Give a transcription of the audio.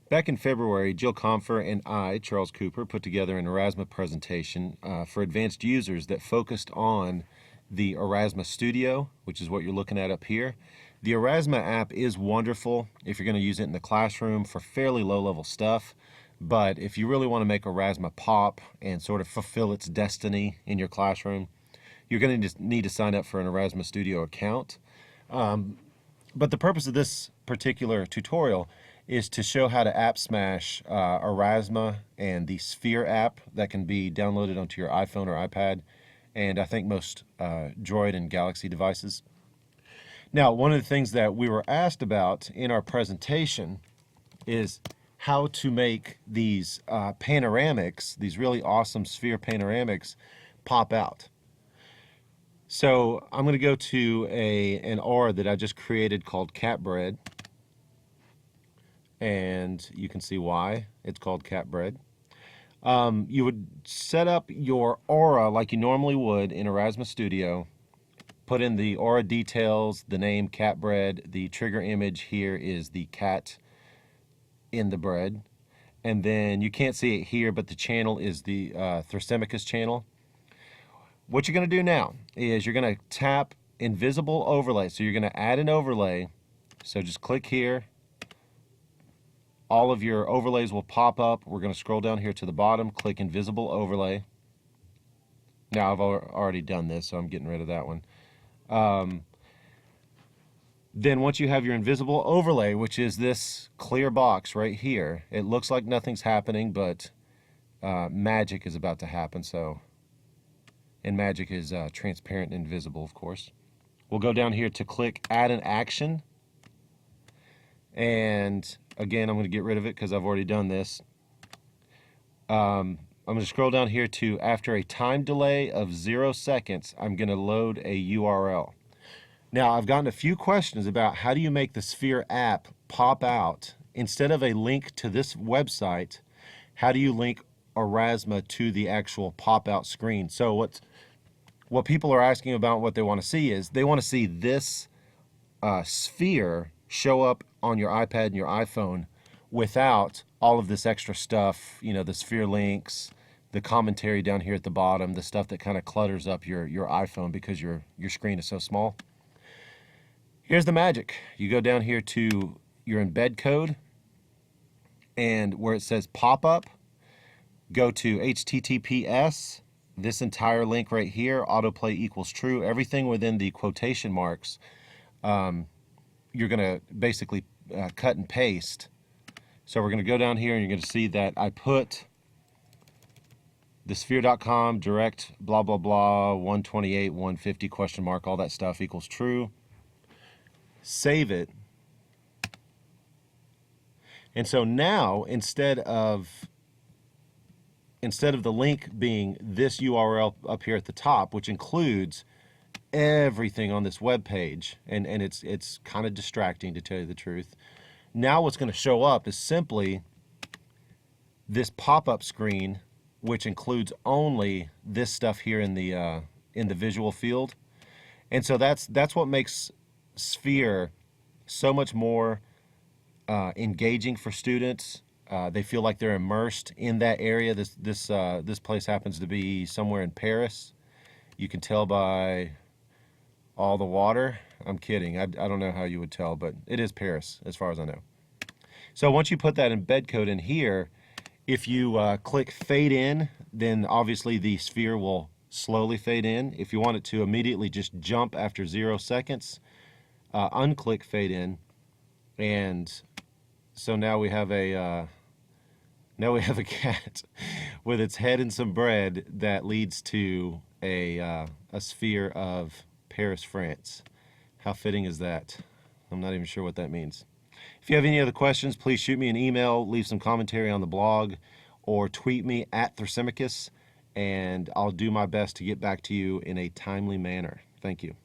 Back in February, Jill Comfer and I, Charles Cooper, put together an Aurasma presentation for advanced users that focused on the Aurasma Studio, which is what you're looking at up here. The Aurasma app is wonderful if you're going to use it in the classroom for fairly low-level stuff, but if you really want to make Aurasma pop and sort of fulfill its destiny in your classroom, you're going to need to sign up for an Aurasma Studio account. But the purpose of this particular tutorial is to show how to app smash Aurasma and the Sphere app that can be downloaded onto your iPhone or iPad, and I think most Droid and Galaxy devices. Now, one of the things that we were asked about in our presentation is how to make these panoramics, these really awesome Sphere panoramics, pop out. So I'm going to go to an aura that I just created called Catbread, and you can see why it's called Catbread. You would set up your aura like you normally would in Aurasma Studio, put in the aura details, the name Catbread, the trigger image here is the cat in the bread, and then you can't see it here, but the channel is the Thrasymachus channel. What you're going to do now is you're going to tap invisible overlay. So you're going to add an overlay. So just click here. All of your overlays will pop up. We're going to scroll down here to the bottom, click invisible overlay. Now I've already done this, so I'm getting rid of that one. Then once you have your invisible overlay, which is this clear box right here, it looks like nothing's happening, but magic is about to happen. And magic is transparent and invisible, of course. We'll go down here to click add an action. And again, I'm going to get rid of it because I've already done this. I'm going to scroll down here to after a time delay of 0 seconds, I'm going to load a URL. Now, I've gotten a few questions about how do you make the Sphere app pop out. Instead of a link to this website, how do you link Aurasma to the actual pop-out screen? So what people are asking about, what they want to see is they want to see this Sphere show up on your iPad and your iPhone without all of this extra stuff, you know, the Sphere links, the commentary down here at the bottom, the stuff that kind of clutters up your iPhone because your screen is so small. Here's the magic. You go down here to your embed code, and where it says pop-up, go to HTTPS, this entire link right here, autoplay equals true, everything within the quotation marks, you're going to basically cut and paste. So we're going to go down here and you're going to see that I put the sphere.com direct blah blah blah 128 150 question mark, all that stuff equals true. Save it. And so now instead of the link being this URL up here at the top, which includes everything on this web page, and it's kind of distracting, to tell you the truth. Now what's going to show up is simply this pop-up screen, which includes only this stuff here in the visual field. And so that's what makes Sphere so much more engaging for students. They feel like they're immersed in that area. This place happens to be somewhere in Paris. You can tell by all the water. I'm kidding. I don't know how you would tell, but it is Paris as far as I know. So once you put that embed code in here, if you click fade in, then obviously the Sphere will slowly fade in. If you want it to immediately just jump after 0 seconds, unclick fade in, and so now we have a cat with its head in some bread that leads to a Sphere of Paris, France. How fitting is that? I'm not even sure what that means. If you have any other questions, please shoot me an email, leave some commentary on the blog, or tweet me at Thrasymachus, and I'll do my best to get back to you in a timely manner. Thank you.